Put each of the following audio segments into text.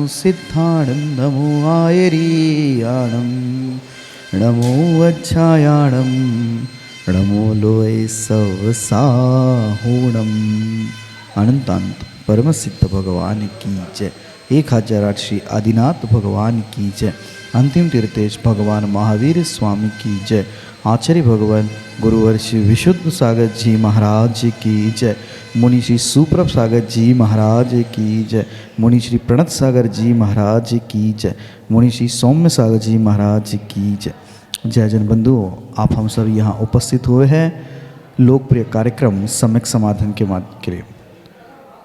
सिद्धाणं नमो आयरीयाणं नमो वज्रायाणं नमो लोय सवसाहुणम। अनंतानंत परम सिद्ध भगवान की जय। 1008 श्री आदिनाथ भगवान की जय। अंतिम तीर्थेश भगवान महावीर स्वामी की जय। आचार्य भगवान गुरुवर श्री विशुद्ध सागर जी महाराज की जय। मुनि श्री सुप्रभ सागर जी महाराज की जय। मुनि श्री प्रणत सागर जी महाराज की जय। मुनि श्री सौम्य सागर जी महाराज की जय। जय जन बंधुओं, आप हम सब यहाँ उपस्थित हुए हैं लोकप्रिय कार्यक्रम सम्यक समाधान के माध्यम के लिए।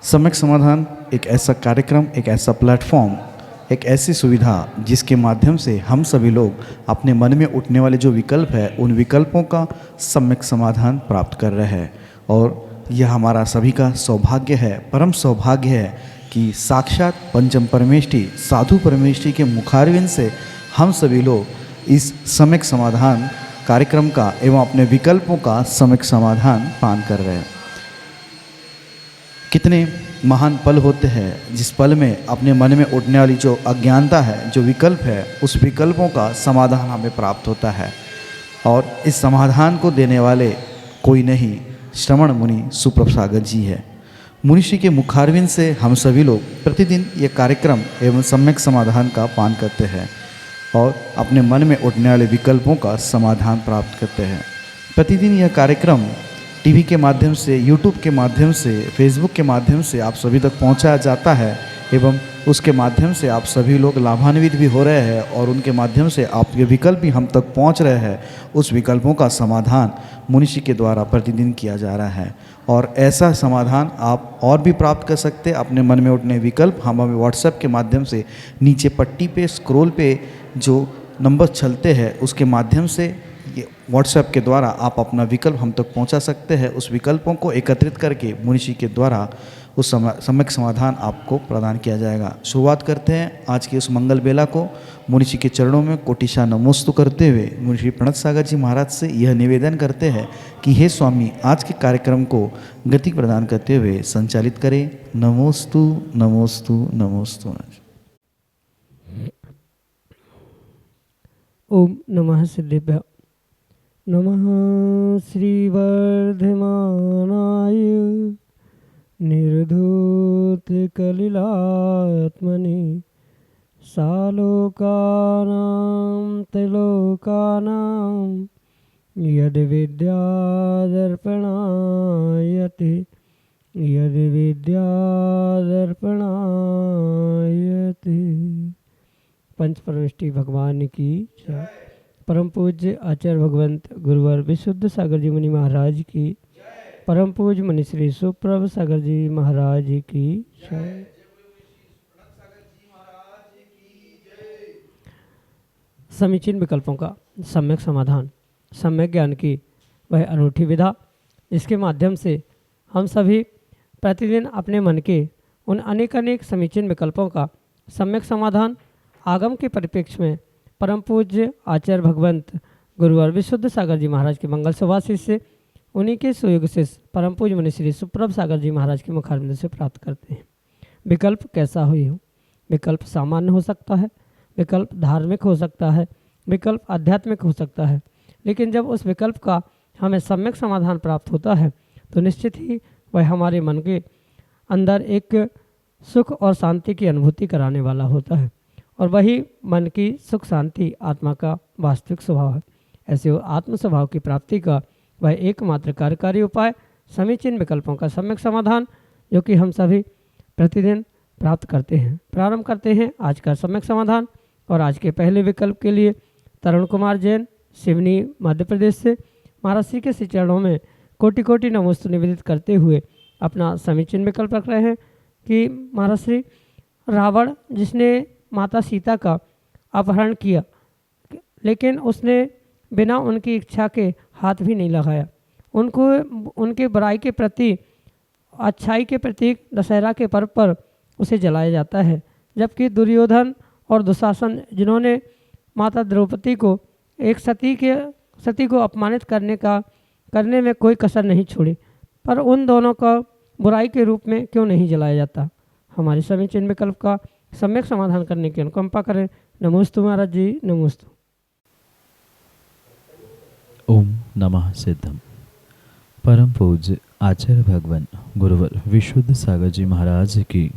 सम्यक समाधान एक ऐसा कार्यक्रम, एक ऐसा प्लेटफॉर्म, एक ऐसी सुविधा जिसके माध्यम से हम सभी लोग अपने मन में उठने वाले जो विकल्प है उन विकल्पों का सम्यक समाधान प्राप्त कर रहे हैं। और यह हमारा सभी का सौभाग्य है, परम सौभाग्य है कि साक्षात पंचम परमेष्ठी साधु परमेष्ठी के मुखारविंद से हम सभी लोग इस सम्यक समाधान कार्यक्रम का एवं अपने विकल्पों का सम्यक समाधान पान कर रहे हैं। कितने महान पल होते हैं जिस पल में अपने मन में उठने वाली जो अज्ञानता है, जो विकल्प है, उस विकल्पों का समाधान हमें प्राप्त होता है। और इस समाधान को देने वाले कोई नहीं, श्रवण मुनि सुप्रभ सागर जी है। मुनिषि के मुखारविंद से हम सभी लोग प्रतिदिन ये कार्यक्रम एवं सम्यक समाधान का पान करते हैं और अपने मन में उठने वाले विकल्पों का समाधान प्राप्त करते हैं। प्रतिदिन यह कार्यक्रम टीवी के माध्यम से, यूट्यूब के माध्यम से, फेसबुक के माध्यम से आप सभी तक पहुंचाया जाता है एवं उसके माध्यम से आप सभी लोग लाभान्वित भी हो रहे हैं और उनके माध्यम से आपके विकल्प भी हम तक पहुंच रहे हैं। उस विकल्पों का समाधान मुनिषि के द्वारा प्रतिदिन किया जा रहा है और ऐसा समाधान आप और भी प्राप्त कर सकते हैं। अपने मन में उठने विकल्प हम हमें व्हाट्सएप के माध्यम से नीचे पट्टी पे स्क्रॉल पे जो नंबर चलते हैं उसके माध्यम से ये व्हाट्सएप के द्वारा आप अपना विकल्प हम तक पहुंचा सकते हैं। उस विकल्पों को एकत्रित करके मुनिषि के द्वारा उस सम्यक समाधान आपको प्रदान किया जाएगा। शुरुआत करते हैं आज की उस मंगल बेला को मुनिषि के चरणों में कोटिशा नमोस्तु करते हुए मुनिषि प्रणत सागर जी महाराज से यह निवेदन करते हैं कि हे स्वामी, आज के कार्यक्रम को गति प्रदान करते हुए संचालित करें। नमोस्तु नमोस्तु नमोस्तु। ओम नमः सिद्धेभ्य। नमः श्रीवर्धमानाय निर्धूतकलिलात्मने सालोकानां त्रिलोकानां यद्विद्यादर्पणायते यद्विद्यादर्पणायते। पंच परमेष्ठी भगवान की जय। परम पूज्य आचार्य भगवंत गुरुवर विशुद्ध सागर जी मुनि महाराज की, परम पूज्य मुनि श्री सुप्रभ सागर जी महाराज की जय। समीचीन विकल्पों का सम्यक समाधान, सम्यक ज्ञान की वह अनूठी विधा जिसके माध्यम से हम सभी प्रतिदिन अपने मन के उन अनेक समीचीन विकल्पों का सम्यक समाधान आगम के परिप्रेक्ष्य में परम पूज्य आचार्य भगवंत गुरुवर विशुद्ध सागर जी महाराज के मंगल सुभाषिष से, उन्हीं के सुयोग से परम पूज्य मुनि श्री सुप्रभ सागर जी महाराज के मुखारविंद से प्राप्त करते हैं। विकल्प कैसा हो, विकल्प सामान्य हो सकता है, विकल्प धार्मिक हो सकता है, विकल्प आध्यात्मिक हो सकता है, लेकिन जब उस विकल्प का हमें सम्यक समाधान प्राप्त होता है तो निश्चित ही वह हमारे मन के अंदर एक सुख और शांति की अनुभूति कराने वाला होता है और वही मन की सुख शांति आत्मा का वास्तविक स्वभाव है। ऐसे आत्म स्वभाव की प्राप्ति का वह एकमात्र कार्यकारी उपाय समीचीन विकल्पों का सम्यक समाधान, जो कि हम सभी प्रतिदिन प्राप्त करते हैं। प्रारंभ करते हैं आज का सम्यक समाधान और आज के पहले विकल्प के लिए तरुण कुमार जैन, सिवनी, मध्य प्रदेश से महाराज श्री के श्री चरणों में कोटि कोटि नमोस्तु निवेदित करते हुए अपना समीचीन विकल्प रख रहे हैं कि महाराज श्री, रावण जिसने माता सीता का अपहरण किया लेकिन उसने बिना उनकी इच्छा के हाथ भी नहीं लगाया, उनको उनके बुराई के प्रति अच्छाई के प्रतीक दशहरा के पर्व पर उसे जलाया जाता है। जबकि दुर्योधन और दुशासन जिन्होंने माता द्रौपदी को एक सती को अपमानित करने में कोई कसर नहीं छोड़ी, पर उन दोनों का बुराई के रूप में क्यों नहीं जलाया जाता। हमारे समीचीन विकल्प का सम्यक समाधान करने की अनुकंपा करें। नमोस्तु महाराज जी, नमोस्तु। ओम नमः सिद्धम। परम पूज्य आचार्य भगवान गुरुवर विशुद्ध सागर जी महाराज की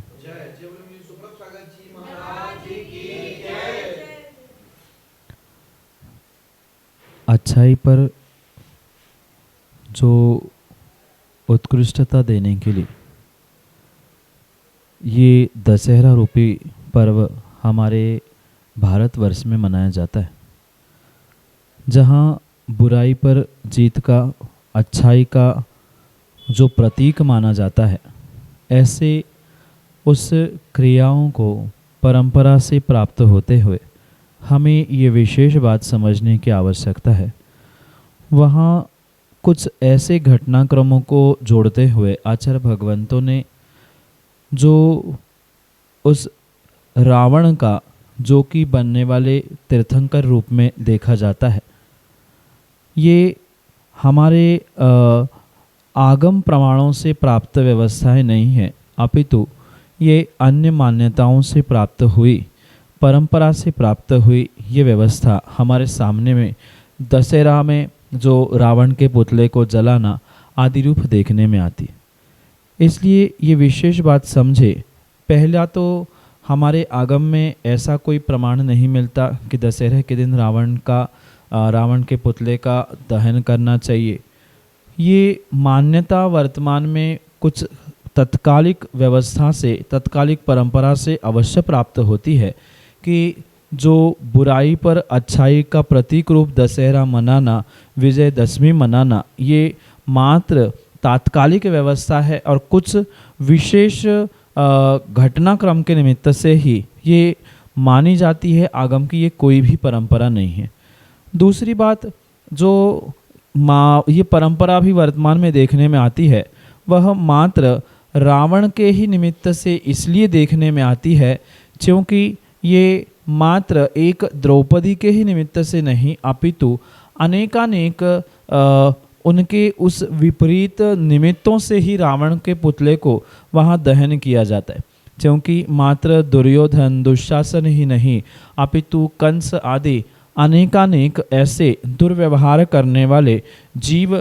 अच्छाई पर जो उत्कृष्टता देने के लिए ये दशहरा रूपी पर्व हमारे भारतवर्ष में मनाया जाता है, जहाँ बुराई पर जीत का, अच्छाई का जो प्रतीक माना जाता है, ऐसे उस क्रियाओं को परंपरा से प्राप्त होते हुए हमें ये विशेष बात समझने की आवश्यकता है। वहाँ कुछ ऐसे घटनाक्रमों को जोड़ते हुए आचार्य भगवंतों ने जो उस रावण का, जो कि बनने वाले तीर्थंकर रूप में देखा जाता है, ये हमारे आगम प्रमाणों से प्राप्त व्यवस्थाएं नहीं है, अपितु ये अन्य मान्यताओं से प्राप्त हुई, परंपरा से प्राप्त हुई ये व्यवस्था हमारे सामने में दशहरा में जो रावण के पुतले को जलाना आदि रूप देखने में आती। इसलिए ये विशेष बात समझे। पहला तो हमारे आगम में ऐसा कोई प्रमाण नहीं मिलता कि दशहरे के दिन रावण के पुतले का दहन करना चाहिए। ये मान्यता वर्तमान में कुछ तत्कालिक व्यवस्था से, तत्कालिक परंपरा से अवश्य प्राप्त होती है कि जो बुराई पर अच्छाई का प्रतीक रूप दशहरा मनाना, विजयदशमी मनाना, ये मात्र तात्कालिक व्यवस्था है और कुछ विशेष घटनाक्रम के निमित्त से ही ये मानी जाती है। आगम की ये कोई भी परंपरा नहीं है। दूसरी बात, जो ये परंपरा भी वर्तमान में देखने में आती है, वह मात्र रावण के ही निमित्त से इसलिए देखने में आती है क्योंकि ये मात्र एक द्रौपदी के ही निमित्त से नहीं, अपितु अनेकानेक उनके उस विपरीत निमित्तों से ही रावण के पुतले को वहाँ दहन किया जाता है। क्योंकि मात्र दुर्योधन, दुशासन ही नहीं, अपितु कंस आदि अनेकानेक ऐसे दुर्व्यवहार करने वाले जीव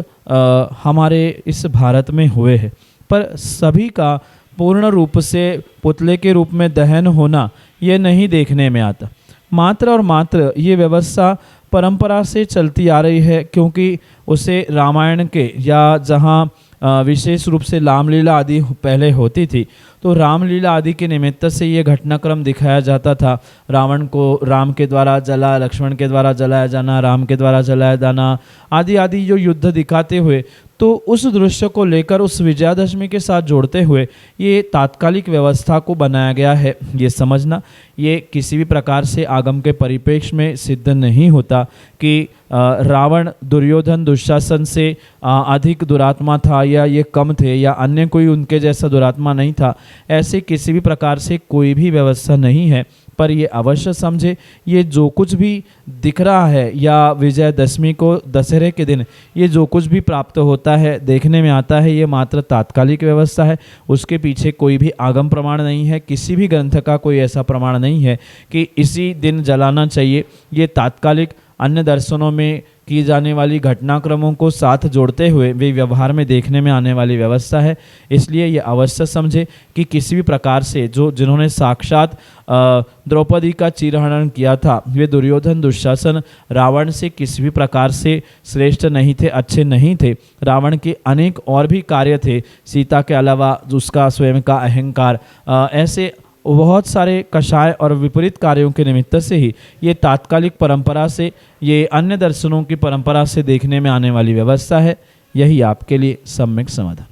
हमारे इस भारत में हुए हैं, पर सभी का पूर्ण रूप से पुतले के रूप में दहन होना ये नहीं देखने में आता। मात्र और मात्र ये व्यवस्था परंपरा से चलती आ रही है, क्योंकि उसे रामायण के या जहाँ विशेष रूप से रामलीला आदि पहले होती थी, तो रामलीला आदि के निमित्त से ये घटनाक्रम दिखाया जाता था। रावण को राम के द्वारा जला, लक्ष्मण के द्वारा जलाया जाना, राम के द्वारा जलाया जाना आदि आदि जो युद्ध दिखाते हुए, तो उस दृश्य को लेकर उस विजयादशमी के साथ जोड़ते हुए ये तात्कालिक व्यवस्था को बनाया गया है। ये समझना, ये किसी भी प्रकार से आगम के परिप्रेक्ष्य में सिद्ध नहीं होता कि रावण दुर्योधन दुशासन से अधिक दुरात्मा था या ये कम थे या अन्य कोई उनके जैसा दुरात्मा नहीं था। ऐसे किसी भी प्रकार से कोई भी व्यवस्था नहीं है। पर ये अवश्य समझे, ये जो कुछ भी दिख रहा है या विजयदशमी को दशहरे के दिन ये जो कुछ भी प्राप्त होता है, देखने में आता है, ये मात्र तात्कालिक व्यवस्था है। उसके पीछे कोई भी आगम प्रमाण नहीं है, किसी भी ग्रंथ का कोई ऐसा प्रमाण नहीं है कि इसी दिन जलाना चाहिए। ये तात्कालिक अन्य दर्शनों में की जाने वाली घटनाक्रमों को साथ जोड़ते हुए वे व्यवहार में देखने में आने वाली व्यवस्था है। इसलिए ये अवश्य समझे कि किसी भी प्रकार से जिन्होंने साक्षात द्रौपदी का चीरहरण किया था, वे दुर्योधन दुशासन रावण से किसी भी प्रकार से श्रेष्ठ नहीं थे, अच्छे नहीं थे। रावण के अनेक और भी कार्य थे, सीता के अलावा उसका स्वयं का अहंकार, ऐसे बहुत सारे कषाय और विपरीत कार्यों के निमित्त से ही ये तात्कालिक परंपरा से, ये अन्य दर्शनों की परंपरा से देखने में आने वाली व्यवस्था है। यही आपके लिए सम्यक समाधान।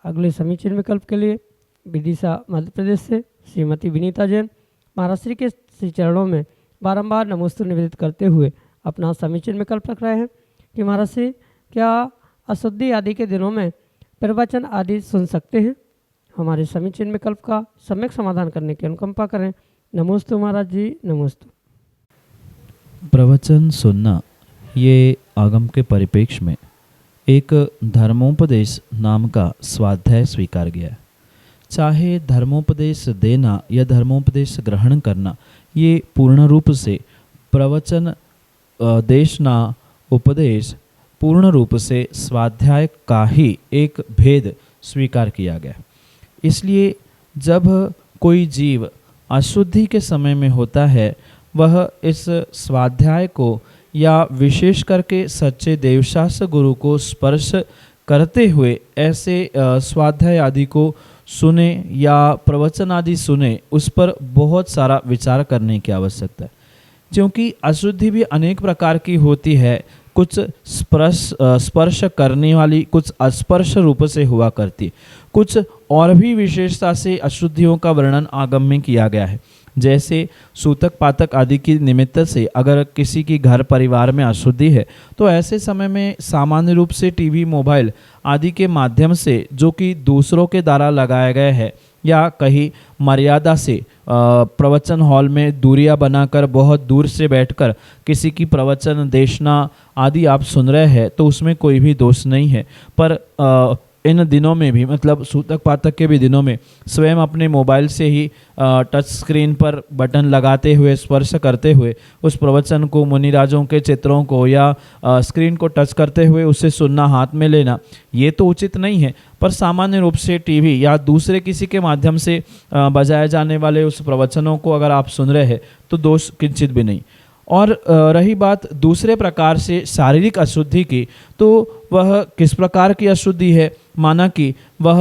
अगले समीचीन विकल्प के लिए विदिशा मध्य प्रदेश से श्रीमती विनीता जैन महाराज श्री के श्री चरणों में बारंबार नमोस्तु निवेदित करते हुए अपना समीचीन विकल्प रख रहे हैं कि महाराज श्री क्या अशुद्धि आदि के दिनों में प्रवचन आदि सुन सकते हैं। हमारे समीचीन विकल्प का सम्यक समाधान करने की अनुकंपा करें। नमोस्तु महाराज जी, नमोस्तु। प्रवचन सुनना ये आगम के परिप्रेक्ष्य में एक धर्मोपदेश नाम का स्वाध्याय स्वीकार गया है, चाहे धर्मोपदेश देना या धर्मोपदेश ग्रहण करना, ये पूर्ण रूप से प्रवचन देशना उपदेश पूर्ण रूप से स्वाध्याय का ही एक भेद स्वीकार किया गया। इसलिए जब कोई जीव अशुद्धि के समय में होता है, वह इस स्वाध्याय को या विशेष करके सच्चे देवशास्त्र गुरु को स्पर्श करते हुए ऐसे स्वाध्याय आदि को सुने या प्रवचन आदि सुने, उस पर बहुत सारा विचार करने की आवश्यकता है। क्योंकि अशुद्धि भी अनेक प्रकार की होती है, कुछ स्पर्श करने वाली, कुछ अस्पर्श रूप से हुआ करती, कुछ और भी विशेषता से अशुद्धियों का वर्णन आगम में किया गया है। जैसे सूतक पातक आदि की निमित्त से अगर किसी की घर परिवार में अशुद्धि है, तो ऐसे समय में सामान्य रूप से टीवी, मोबाइल आदि के माध्यम से, जो कि दूसरों के द्वारा लगाया गया है, या कहीं मर्यादा से प्रवचन हॉल में दूरियां बनाकर बहुत दूर से बैठकर किसी की प्रवचन देशना आदि आप सुन रहे हैं, तो उसमें कोई भी दोष नहीं है। पर इन दिनों में भी, मतलब सूतक पातक के भी दिनों में, स्वयं अपने मोबाइल से ही टच स्क्रीन पर बटन लगाते हुए, स्पर्श करते हुए उस प्रवचन को, मुनिराजों के चित्रों को या स्क्रीन को टच करते हुए उसे सुनना, हाथ में लेना, ये तो उचित नहीं है। पर सामान्य रूप से टीवी या दूसरे किसी के माध्यम से बजाए जाने वाले उस प्रवचनों को अगर आप सुन रहे हैं, तो दोष किंचित भी नहीं। और रही बात दूसरे प्रकार से शारीरिक अशुद्धि की, तो वह किस प्रकार की अशुद्धि है? माना कि वह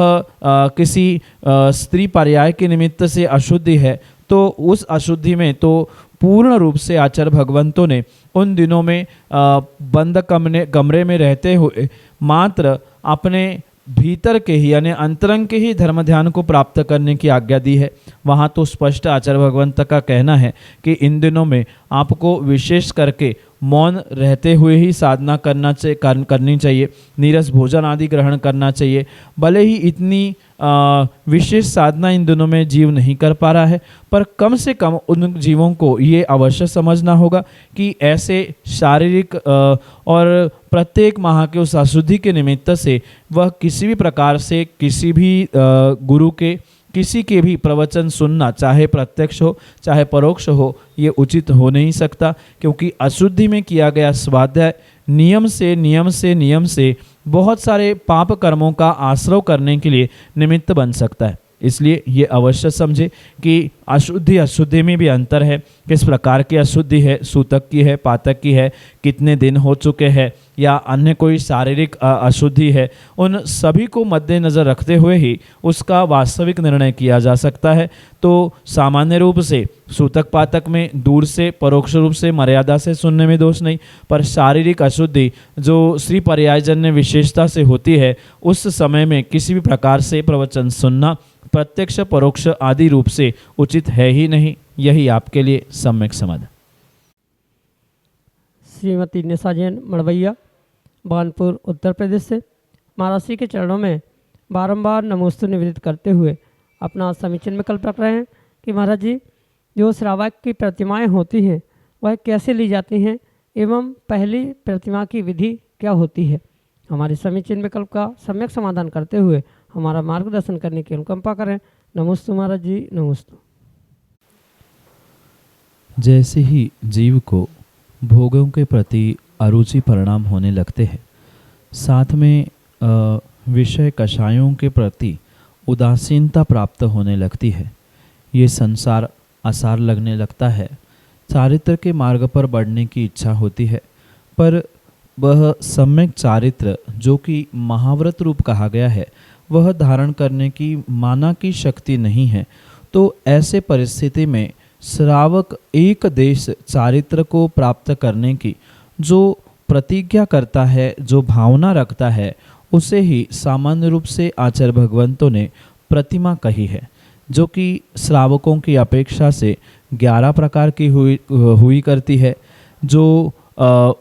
किसी स्त्री पर्याय के निमित्त से अशुद्धि है, तो उस अशुद्धि में तो पूर्ण रूप से आचार्य भगवंतों ने उन दिनों में बंद कमरे में रहते हुए मात्र अपने भीतर के ही, यानी अंतरंग के ही धर्म ध्यान को प्राप्त करने की आज्ञा दी है। वहाँ तो स्पष्ट आचार्य भगवंत का कहना है कि इन दिनों में आपको विशेष करके मौन रहते हुए ही साधना करनी चाहिए, नीरस भोजन आदि ग्रहण करना चाहिए। भले ही इतनी विशेष साधना इन दिनों में जीव नहीं कर पा रहा है, पर कम से कम उन जीवों को ये अवश्य समझना होगा कि ऐसे शारीरिक और प्रत्येक माह के उस अशुद्धि के निमित्त से वह किसी भी प्रकार से किसी भी गुरु के, किसी के भी प्रवचन सुनना, चाहे प्रत्यक्ष हो चाहे परोक्ष हो, ये उचित हो नहीं सकता। क्योंकि अशुद्धि में किया गया स्वाध्याय नियम से बहुत सारे पाप कर्मों का आश्रय करने के लिए निमित्त बन सकता है। इसलिए ये अवश्य समझे कि अशुद्धि में भी अंतर है। किस प्रकार की अशुद्धि है, सूतक की है, पातक की है, कितने दिन हो चुके हैं, या अन्य कोई शारीरिक अशुद्धि है, उन सभी को मद्देनज़र रखते हुए ही उसका वास्तविक निर्णय किया जा सकता है। तो सामान्य रूप से सूतक पातक में दूर से, परोक्ष रूप से, मर्यादा से सुनने में दोष नहीं, पर शारीरिक अशुद्धि जो श्री पर्यायजन्य विशेषता से होती है, उस समय में किसी भी प्रकार से प्रवचन सुनना प्रत्यक्ष परोक्ष आदि रूप से उचित है ही नहीं। यही आपके लिए सम्यक समाधान। श्रीमती निशा जैन मड़वैया, बानपुर, उत्तर प्रदेश से महाराज श्री के चरणों में बारंबार नमोस्तु निवेदित करते हुए अपना समीचीन विकल्प रख रहे हैं कि महाराज जी, जो श्रावक की प्रतिमाएं होती हैं वह कैसे ली जाती हैं एवं पहली प्रतिमा की विधि क्या होती है। हमारे समीचीन विकल्प का सम्यक समाधान करते हुए हमारा मार्गदर्शन करने की अनुकंपा करें। नमोस्तु महाराज जी, नमोस्तु। जैसे ही जीव को भोगों के प्रति अरुचि परिणाम होने लगते हैं, साथ में विषय कषायों के प्रति उदासीनता प्राप्त होने लगती है, ये संसार आसार लगने लगता है, चारित्र के मार्ग पर बढ़ने की इच्छा होती है, पर वह सम्यक चारित्र जो कि महाव्रत रूप कहा गया है, वह धारण करने की माना की शक्ति नहीं है। तो ऐसे परिस्थिति में श्रावक एक देश चारित्र को प्राप्त करने की जो प्रतिज्ञा करता है, जो भावना रखता है, उसे ही सामान्य रूप से आचार्य भगवंतों ने प्रतिमा कही है, जो कि श्रावकों की अपेक्षा से 11 प्रकार की हुई करती है। जो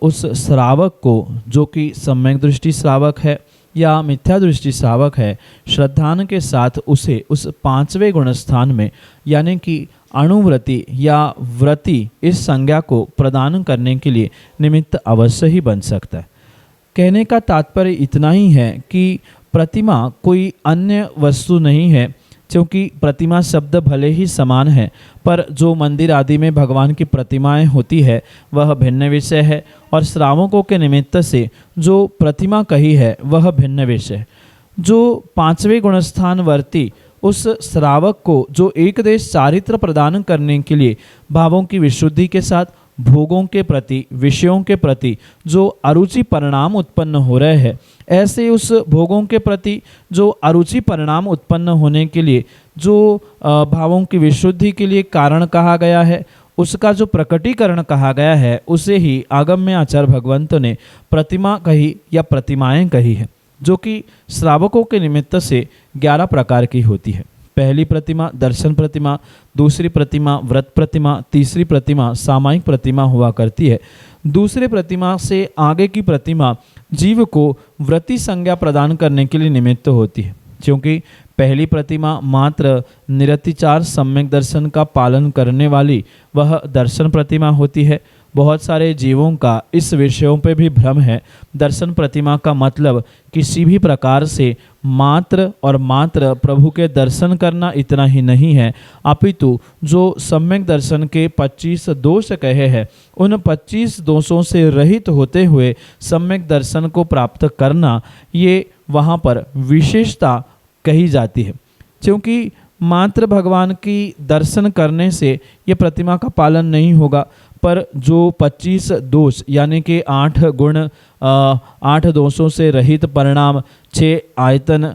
उस श्रावक को, जो कि सम्यक दृष्टि श्रावक है या मिथ्या दृष्टि श्रावक है, श्रद्धान के साथ उसे उस 5वें गुणस्थान में, यानी कि अणुव्रति या व्रति, इस संज्ञा को प्रदान करने के लिए निमित्त अवश्य ही बन सकता है। कहने का तात्पर्य इतना ही है कि प्रतिमा कोई अन्य वस्तु नहीं है क्योंकि प्रतिमा शब्द भले ही समान है, पर जो मंदिर आदि में भगवान की प्रतिमाएं होती है वह भिन्न विषय है, और श्रावकों के निमित्त से जो प्रतिमा कही है वह भिन्न विषय है। जो पांचवें गुणस्थान वर्ती उस श्रावक को जो एक देश चारित्र प्रदान करने के लिए भावों की विशुद्धि के साथ भोगों के प्रति, विषयों के प्रति जो अरुचि परिणाम उत्पन्न हो रहे हैं, ऐसे उस भोगों के प्रति जो अरुचि परिणाम उत्पन्न होने के लिए जो भावों की विशुद्धि के लिए कारण कहा गया है, उसका जो प्रकटीकरण कहा गया है, उसे ही आगम में आचार्य भगवंत ने प्रतिमा कही या प्रतिमाएं कही है, जो कि श्रावकों के निमित्त से 11 प्रकार की होती है। पहली प्रतिमा दर्शन प्रतिमा, दूसरी प्रतिमा व्रत प्रतिमा, तीसरी प्रतिमा सामायिक प्रतिमा हुआ करती है। दूसरे प्रतिमा से आगे की प्रतिमा जीव को व्रति संज्ञा प्रदान करने के लिए निमित्त होती है, क्योंकि पहली प्रतिमा मात्र निरतिचार सम्यक दर्शन का पालन करने वाली वह दर्शन प्रतिमा होती है। बहुत सारे जीवों का इस विषयों पे भी भ्रम है। दर्शन प्रतिमा का मतलब किसी भी प्रकार से मात्र और मात्र प्रभु के दर्शन करना इतना ही नहीं है, अपितु जो सम्यक दर्शन के 25 दोष कहे हैं, उन 25 दोषों से रहित होते हुए सम्यक दर्शन को प्राप्त करना, ये वहाँ पर विशेषता कही जाती है। क्योंकि मात्र भगवान की दर्शन करने से ये प्रतिमा का पालन नहीं होगा, पर जो 25 दोष यानी कि 8 गुण, 8 दोषों से रहित परिणाम, 6 आयतन,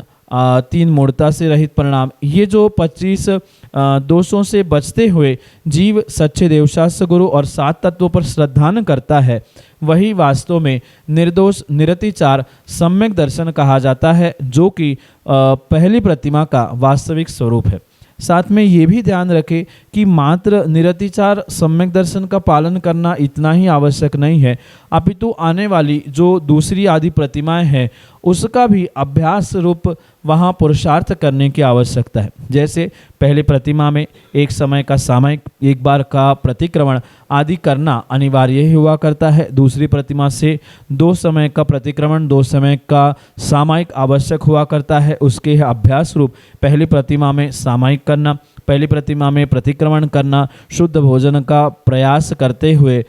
3 मूर्ता से रहित परिणाम, ये जो 25 दोषों से बचते हुए जीव सच्चे देवशास्त्र गुरु और 7 तत्वों पर श्रद्धान करता है, वही वास्तव में निर्दोष निरतिचार सम्यक दर्शन कहा जाता है, जो कि पहली प्रतिमा का वास्तविक स्वरूप है। साथ में ये भी ध्यान रखें कि मात्र निरतिचार सम्यक दर्शन का पालन करना इतना ही आवश्यक नहीं है, अपितु आने वाली जो दूसरी आदि प्रतिमाएं हैं उसका भी अभ्यास रूप वहाँ पुरुषार्थ करने की आवश्यकता है। जैसे पहली प्रतिमा में एक समय का सामयिक, एक बार का प्रतिक्रमण आदि करना अनिवार्य ही हुआ करता है। दूसरी प्रतिमा से 2 समय का प्रतिक्रमण, 2 समय का सामयिक आवश्यक हुआ करता है। उसके अभ्यास रूप पहली प्रतिमा में सामयिक करना, पहली प्रतिमा में प्रतिक्रमण करना, शुद्ध भोजन का प्रयास करते हुए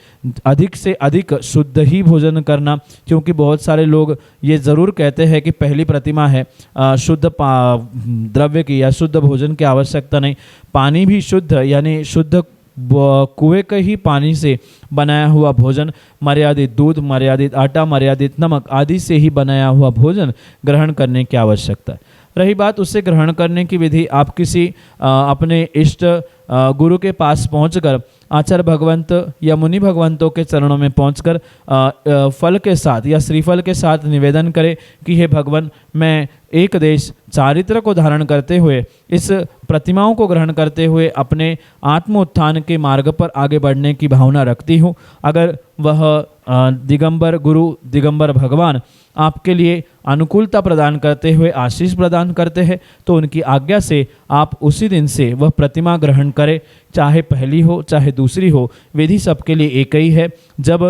अधिक से अधिक शुद्ध ही भोजन करना, क्योंकि बहुत सारे लोग ये ज़रूर कहते हैं कि पहली प्रतिमा है, शुद्ध द्रव्य की या शुद्ध भोजन की आवश्यकता नहीं। पानी भी शुद्ध यानी शुद्ध कुएं के ही पानी से बनाया हुआ भोजन, मर्यादित दूध, मर्यादित आटा, मर्यादित नमक आदि से ही बनाया हुआ भोजन ग्रहण करने की आवश्यकता है। रही बात उसे ग्रहण करने की विधि, आप किसी अपने इष्ट गुरु के पास पहुंचकर आचार्य भगवंत या मुनि भगवंतों के चरणों में पहुंचकर फल के साथ या श्रीफल के साथ निवेदन करें कि हे भगवान, मैं एक देश चारित्र को धारण करते हुए, इस प्रतिमाओं को ग्रहण करते हुए अपने आत्म उत्थान के मार्ग पर आगे बढ़ने की भावना रखती हूँ। अगर वह दिगंबर गुरु, दिगंबर भगवान आपके लिए अनुकूलता प्रदान करते हुए आशीष प्रदान करते हैं, तो उनकी आज्ञा से आप उसी दिन से वह प्रतिमा ग्रहण करें, चाहे पहली हो चाहे दूसरी हो, विधि सबके लिए एक ही है। जब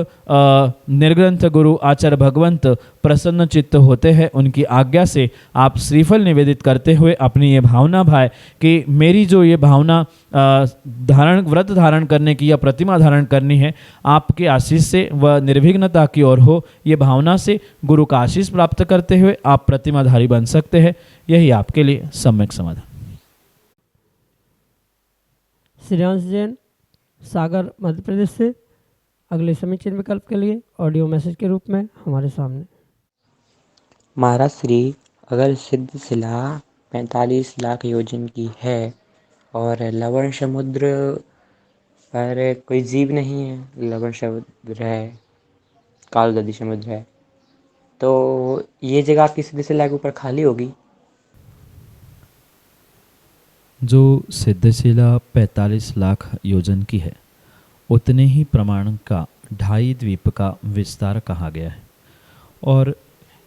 निर्ग्रंथ गुरु आचार्य भगवंत प्रसन्न चित्त होते हैं, उनकी आज्ञा से आप श्रीफल निवेदित करते हुए अपनी ये भावना भाए कि मेरी जो ये भावना व्रत धारण करने की या प्रतिमा धारण करनी है, आपके आशीष से वह निर्विघ्नता की ओर हो, ये भावना से गुरु का आशीष प्राप्त करते हुए आप प्रतिमाधारी बन सकते हैं। यही आपके लिए सम्यक समाधान। श्रेयांश जैन, सागर, मध्य प्रदेश से अगले समीचीन विकल्प के लिए ऑडियो मैसेज के रूप में हमारे सामने। महाराज श्री, अगर सिद्ध शिला 45 लाख योजन की है और लवण समुद्र पर कोई जीव नहीं है, लवण समुद्र है, कालदधी समुद्र है, तो ये जगह आपकी सिद्ध शिला के ऊपर खाली होगी? जो सिद्धशिला 45 लाख योजन की है, उतने ही प्रमाण का 2.5 द्वीप का विस्तार कहा गया है। और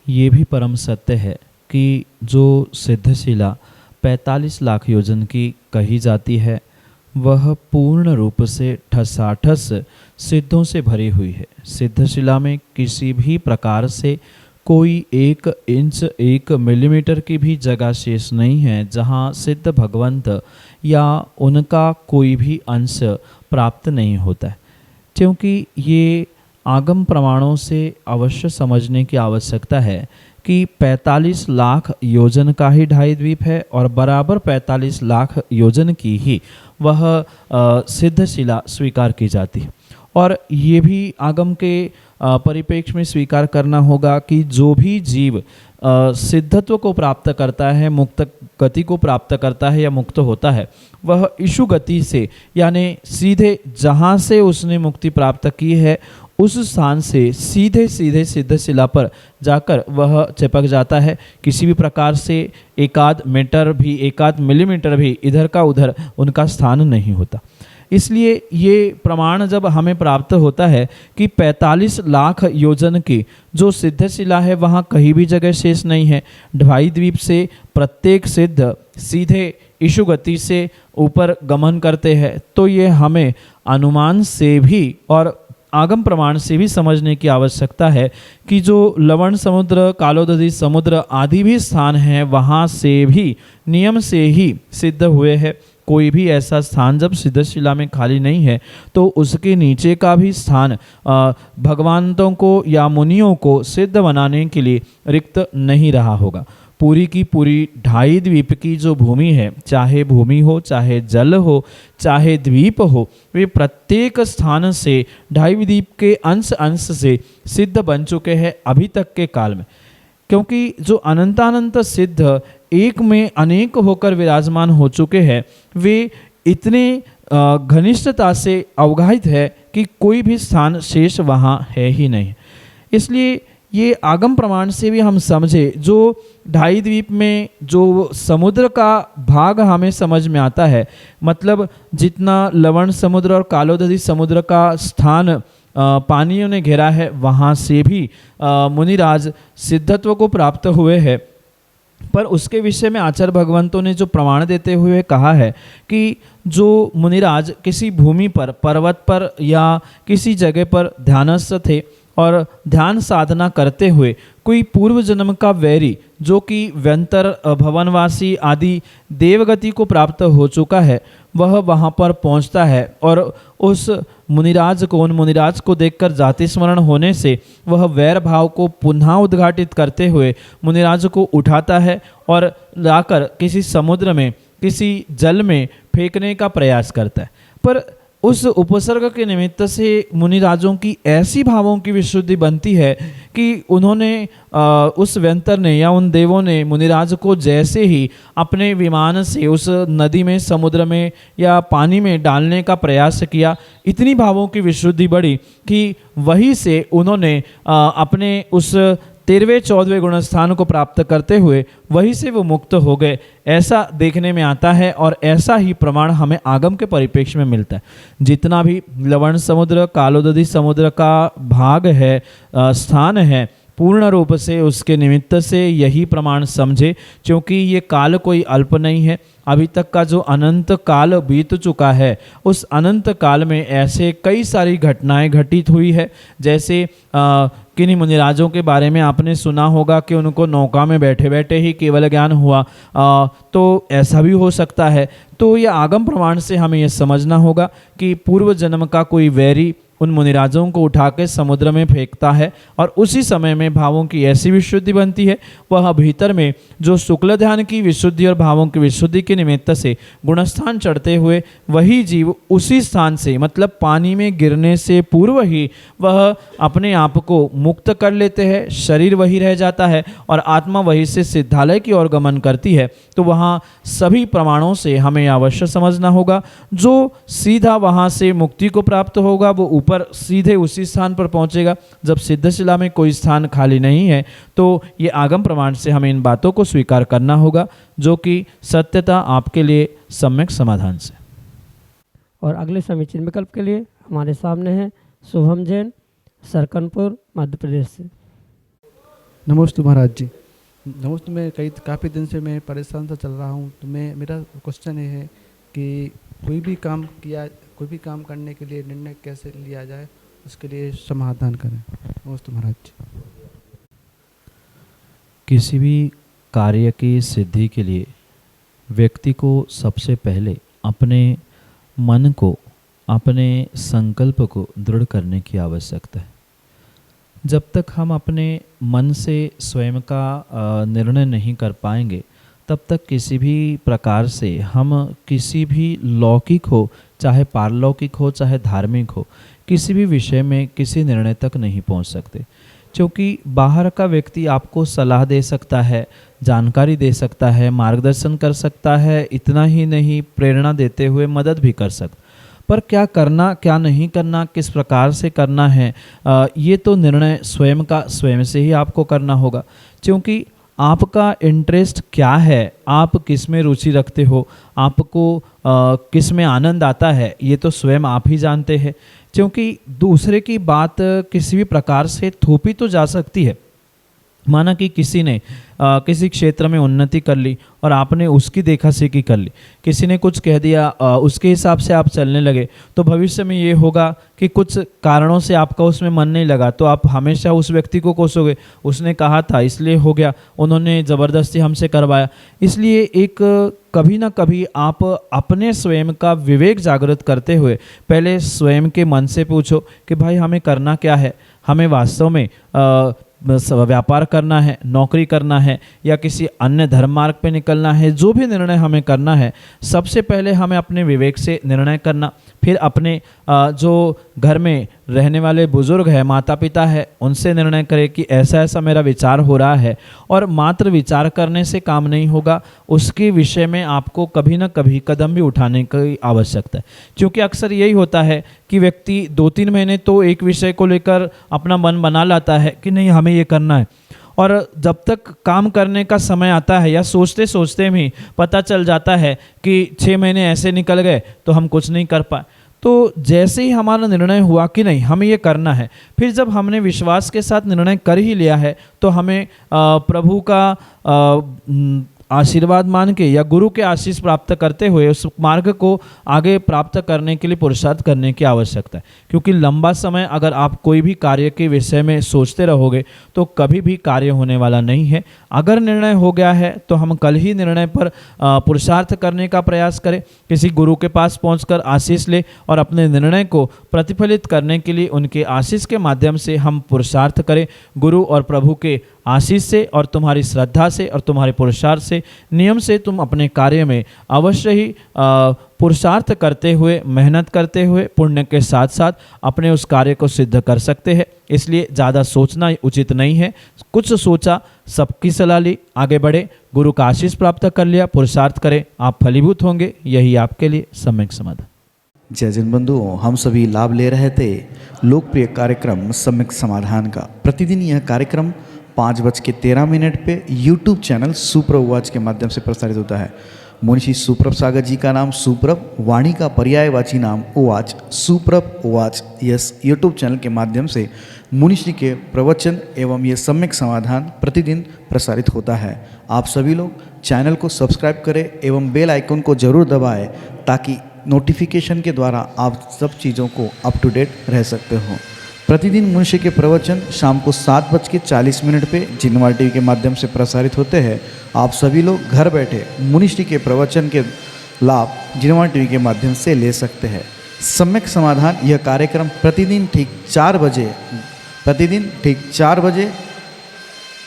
ये भी परम सत्य है कि जो सिद्धशिला 45 लाख योजन की कही जाती है, वह पूर्ण रूप से ठसाठस सिद्धों से भरी हुई है। सिद्धशिला में किसी भी प्रकार से कोई 1 इंच 1 मिलीमीटर की भी जगह शेष नहीं है जहाँ सिद्ध भगवंत या उनका कोई भी अंश प्राप्त नहीं होता है, क्योंकि ये आगम प्रमाणों से अवश्य समझने की आवश्यकता है कि 45 लाख योजन का ही ढाई द्वीप है और बराबर 45 लाख योजन की ही वह सिद्ध शिला स्वीकार की जाती है। और ये भी आगम के परिप्रेक्ष्य में स्वीकार करना होगा कि जो भी जीव सिद्धत्व को प्राप्त करता है, मुक्त गति को प्राप्त करता है या मुक्त होता है, वह इशु गति से यानी सीधे जहाँ से उसने मुक्ति प्राप्त की है उस स्थान से सीधे सीधे सिद्ध शिला पर जाकर वह चिपक जाता है। किसी भी प्रकार से एकाध मीटर भी, एकाध मिलीमीटर भी इधर का उधर उनका स्थान नहीं होता। इसलिए ये प्रमाण जब हमें प्राप्त होता है कि 45 लाख योजन की जो सिद्ध शिला है वहाँ कहीं भी जगह शेष नहीं है, ढाई द्वीप से प्रत्येक सिद्ध सीधे इशु गति से ऊपर गमन करते हैं, तो ये हमें अनुमान से भी और आगम प्रमाण से भी समझने की आवश्यकता है कि जो लवण समुद्र, कालोदधी समुद्र आदि भी स्थान हैं वहाँ से भी नियम से ही सिद्ध हुए हैं। कोई भी ऐसा स्थान जब सिद्ध शिला में खाली नहीं है तो उसके नीचे का भी स्थान भगवानों को या मुनियों को सिद्ध बनाने के लिए रिक्त नहीं रहा होगा। पूरी की पूरी ढाई द्वीप की जो भूमि है, चाहे भूमि हो, चाहे जल हो, चाहे द्वीप हो, वे प्रत्येक स्थान से ढाई द्वीप के अंश अंश से सिद्ध बन चुके हैं अभी तक के काल में, क्योंकि जो अनंतानंत सिद्ध एक में अनेक होकर विराजमान हो चुके हैं वे इतने घनिष्ठता से अवगाहित है कि कोई भी स्थान शेष वहाँ है ही नहीं। इसलिए ये आगम प्रमाण से भी हम समझे, जो ढाई द्वीप में जो समुद्र का भाग हमें समझ में आता है, मतलब जितना लवण समुद्र और कालोदधी समुद्र का स्थान पानियों ने घेरा है वहाँ से भी मुनिराज सिद्धत्व को प्राप्त हुए हैं। पर उसके विषय में आचार्य भगवंतों ने जो प्रमाण देते हुए कहा है कि जो मुनिराज किसी भूमि पर, पर्वत पर या किसी जगह पर ध्यानस्थ थे और ध्यान साधना करते हुए कोई पूर्व जन्म का वैरी जो कि व्यंतर, भवनवासी आदि देवगति को प्राप्त हो चुका है, वह वहाँ पर पहुँचता है और उस मुनिराज को, उन मुनिराज को देखकर जाति स्मरण होने से वह वैर भाव को पुनः उद्घाटित करते हुए मुनिराज को उठाता है और लाकर किसी समुद्र में, किसी जल में फेंकने का प्रयास करता है। पर उस उपसर्ग के निमित्त से मुनिराजों की ऐसी भावों की विशुद्धि बनती है कि उन्होंने उस व्यंतर ने या उन देवों ने मुनिराज को जैसे ही अपने विमान से उस नदी में, समुद्र में या पानी में डालने का प्रयास किया, इतनी भावों की विशुद्धि बढ़ी कि वहीं से उन्होंने अपने उस 13वें 14वें गुणस्थान को प्राप्त करते हुए वहीं से वो मुक्त हो गए, ऐसा देखने में आता है। और ऐसा ही प्रमाण हमें आगम के परिप्रेक्ष्य में मिलता है। जितना भी लवण समुद्र, कालोदधी समुद्र का भाग है, स्थान है, पूर्ण रूप से उसके निमित्त से यही प्रमाण समझे, क्योंकि ये काल कोई अल्प नहीं है। अभी तक का जो अनंत काल बीत चुका है, उस अनंत काल में ऐसे कई सारी घटनाएं घटित हुई है। जैसे किन्हीं मुनिराजों के बारे में आपने सुना होगा कि उनको नौका में बैठे बैठे ही केवल ज्ञान हुआ, तो ऐसा भी हो सकता है। तो यह आगम प्रमाण से हमें यह समझना होगा कि पूर्व जन्म का कोई वैरी उन मुनिराजों को उठा के समुद्र में फेंकता है और उसी समय में भावों की ऐसी विशुद्धि बनती है, वह भीतर में जो शुक्ल ध्यान की विशुद्धि और भावों की विशुद्धि के निमित्त से गुणस्थान चढ़ते हुए वही जीव उसी स्थान से, मतलब पानी में गिरने से पूर्व ही वह अपने आप को मुक्त कर लेते हैं, शरीर वही रह जाता है और आत्मा वही से सिद्धालय की ओर गमन करती है। तो वहाँ सभी प्रमाणों से हमें अवश्य समझना होगा, जो सीधा वहाँ से मुक्ति को प्राप्त होगा वो पर सीधे उसी स्थान पर पहुंचेगा। जब सिद्धशिला में कोई स्थान खाली नहीं है तो ये आगम प्रमाण से हमें इन बातों को स्वीकार करना होगा, जो कि सत्यता आपके लिए सम्यक समाधान से। और अगले समीचीन विकल्प के लिए हमारे सामने है शुभम जैन, सरकनपुर, मध्य प्रदेश से। नमस्ते महाराज जी। नमस्ते। मैं काफ़ी दिन से मैं परेशान सा चल रहा हूँ, तो मेरा क्वेश्चन ये है कि कोई भी काम करने के लिए निर्णय कैसे लिया जाए, उसके लिए समाधान करें। नमस्ते महाराज जी। किसी भी कार्य की सिद्धि के लिए व्यक्ति को सबसे पहले अपने मन को, अपने संकल्प को दृढ़ करने की आवश्यकता है। जब तक हम अपने मन से स्वयं का निर्णय नहीं कर पाएंगे, तब तक किसी भी प्रकार से हम किसी भी लौकिक हो, चाहे पारलौकिक हो, चाहे धार्मिक हो, किसी भी विषय में किसी निर्णय तक नहीं पहुंच सकते। क्योंकि बाहर का व्यक्ति आपको सलाह दे सकता है, जानकारी दे सकता है, मार्गदर्शन कर सकता है, इतना ही नहीं प्रेरणा देते हुए मदद भी कर सकता, पर क्या करना क्या नहीं करना, किस प्रकार से करना है, ये तो निर्णय स्वयं का स्वयं से ही आपको करना होगा। क्योंकि आपका इंटरेस्ट क्या है, आप किस में रुचि रखते हो, आपको किस में आनंद आता है, ये तो स्वयं आप ही जानते हैं। क्योंकि दूसरे की बात किसी भी प्रकार से थोपी तो जा सकती है। माना कि किसी ने किसी क्षेत्र में उन्नति कर ली और आपने उसकी देखा सीखी कर ली, किसी ने कुछ कह दिया, उसके हिसाब से आप चलने लगे, तो भविष्य में ये होगा कि कुछ कारणों से आपका उसमें मन नहीं लगा, तो आप हमेशा उस व्यक्ति को कोसोगे, उसने कहा था इसलिए हो गया, उन्होंने ज़बरदस्ती हमसे करवाया। इसलिए एक कभी ना कभी आप अपने स्वयं का विवेक जागृत करते हुए पहले स्वयं के मन से पूछो कि भाई हमें करना क्या है, हमें वास्तव में व्यापार करना है, नौकरी करना है, या किसी अन्य धर्म मार्ग पे निकलना है। जो भी निर्णय हमें करना है, सबसे पहले हमें अपने विवेक से निर्णय करना, फिर अपने जो घर में रहने वाले बुजुर्ग हैं, माता पिता है, उनसे निर्णय करें कि ऐसा ऐसा मेरा विचार हो रहा है। और मात्र विचार करने से काम नहीं होगा, उसके विषय में आपको कभी ना कभी कदम भी उठाने की आवश्यकता है। क्योंकि अक्सर यही होता है कि व्यक्ति 2-3 महीने तो एक विषय को लेकर अपना मन बना लाता है कि नहीं हमें ये करना है, और जब तक काम करने का समय आता है या सोचते सोचते भी पता चल जाता है कि 6 महीने ऐसे निकल गए तो हम कुछ नहीं कर पाए। तो जैसे ही हमारा निर्णय हुआ कि नहीं हमें ये करना है, फिर जब हमने विश्वास के साथ निर्णय कर ही लिया है, तो हमें प्रभु का आशीर्वाद मान के या गुरु के आशीष प्राप्त करते हुए उस मार्ग को आगे प्राप्त करने के लिए पुरुषार्थ करने की आवश्यकता है। क्योंकि लंबा समय अगर आप कोई भी कार्य के विषय में सोचते रहोगे तो कभी भी कार्य होने वाला नहीं है। अगर निर्णय हो गया है तो हम कल ही निर्णय पर पुरुषार्थ करने का प्रयास करें, किसी गुरु के पास पहुंचकर आशीष ले और अपने निर्णय को प्रतिफलित करने के लिए उनके आशीष के माध्यम से हम पुरुषार्थ करें। गुरु और प्रभु के आशीष से और तुम्हारी श्रद्धा से और तुम्हारे पुरुषार्थ से, नियम से तुम अपने कार्य में अवश्य ही पुरुषार्थ करते हुए, मेहनत करते हुए, पुण्य के साथ साथ अपने उस कार्य को सिद्ध कर सकते हैं। इसलिए ज़्यादा सोचना उचित नहीं है। कुछ सोचा, सबकी सलाह ली, आगे बढ़े, गुरु का आशीष प्राप्त कर लिया, पुरुषार्थ करें, आप फलीभूत होंगे। यही आपके लिए सम्यक समाधान। जय जिन बंधुओं, हम सभी लाभ ले रहे थे लोकप्रिय कार्यक्रम सम्यक समाधान का। प्रतिदिन यह कार्यक्रम 5:13 पे यूट्यूब चैनल सुप्रभ वाच के माध्यम से प्रसारित होता है। मुंशी सुप्रभ सागर जी का नाम सुप्रभ, वाणी का पर्यायवाची नाम उवाच, सुप्रभ उवाच, यस यूट्यूब चैनल के माध्यम से मुनिश्री के प्रवचन एवं ये सम्यक समाधान प्रतिदिन प्रसारित होता है। आप सभी लोग चैनल को सब्सक्राइब करें एवं बेल आइकन को जरूर दबाएं ताकि नोटिफिकेशन के द्वारा आप सब चीज़ों को अप टू डेट रह सकते हो। प्रतिदिन मुनिश्री के प्रवचन शाम को 7:40 पे जिनवार टीवी के माध्यम से प्रसारित होते हैं। आप सभी लोग घर बैठे मुनिश्री के प्रवचन के लाभ जिनवार टीवी के माध्यम से ले सकते हैं। सम्यक समाधान यह कार्यक्रम प्रतिदिन ठीक 4 बजे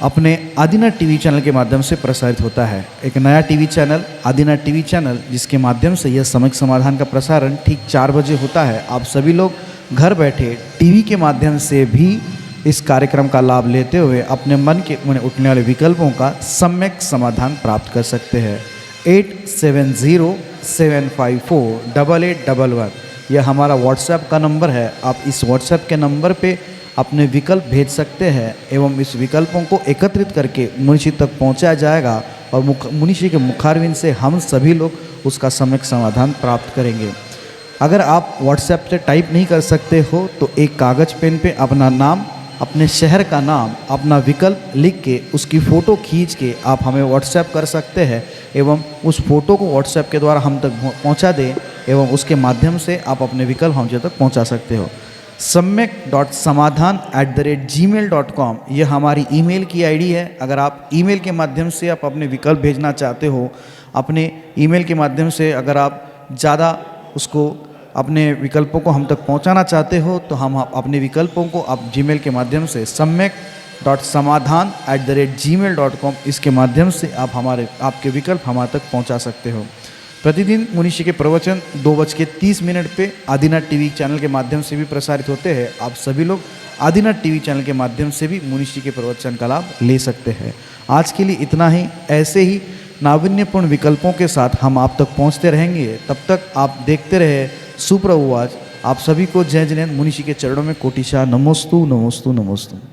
अपने आदिना टीवी चैनल के माध्यम से प्रसारित होता है। एक नया टीवी चैनल आदिना टीवी चैनल, जिसके माध्यम से यह सम्यक समाधान का प्रसारण ठीक 4 बजे होता है। आप सभी लोग घर बैठे टीवी के माध्यम से भी इस कार्यक्रम का लाभ लेते हुए अपने मन के उठने वाले विकल्पों का सम्यक समाधान प्राप्त कर सकते हैं। 8707548811 यह हमारा व्हाट्सएप का नंबर है। आप इस व्हाट्सएप के नंबर पे अपने विकल्प भेज सकते हैं एवं इस विकल्पों को एकत्रित करके मुनिश्री तक पहुंचाया जाएगा और मुनिश्री के मुखारविंद से हम सभी लोग उसका सम्यक समाधान प्राप्त करेंगे। अगर आप व्हाट्सएप से टाइप नहीं कर सकते हो तो एक कागज़ पेन पे अपना नाम, अपने शहर का नाम, अपना विकल्प लिख के उसकी फ़ोटो खींच के आप हमें व्हाट्सएप कर सकते हैं एवं उस फ़ोटो को व्हाट्सएप के द्वारा हम तक पहुंचा दें एवं उसके माध्यम से आप अपने विकल्प हम तक पहुंचा सकते हो। samyak.samadhan@gmail.com यह हमारी ईमेल की आईडी है। अगर आप ईमेल के माध्यम से आप अपने विकल्प भेजना चाहते हो, अपने ईमेल के माध्यम से अगर आप ज़्यादा उसको अपने विकल्पों को हम तक पहुंचाना चाहते हो, तो हम अपने विकल्पों को आप जीमेल के माध्यम से samyak.samadhan@gmail.com इसके माध्यम से आप आपके विकल्प हमारे तक पहुंचा सकते हो। प्रतिदिन मुनीषी के प्रवचन 2:30 पे आदिनाथ टीवी चैनल के माध्यम से भी प्रसारित होते हैं। आप सभी लोग आदिनाथ टीवी चैनल के माध्यम से भी मुनीषी के प्रवचन का लाभ ले सकते हैं। आज के लिए इतना ही। ऐसे ही नाविन्यपूर्ण विकल्पों के साथ हम आप तक पहुंचते रहेंगे। तब तक आप देखते रहे सुप्रभुवाच। आप सभी को जय जिनेंद्र मुनीषी के चरणों में कोटिशा नमोस्तु नमोस्तु नमोस्तु।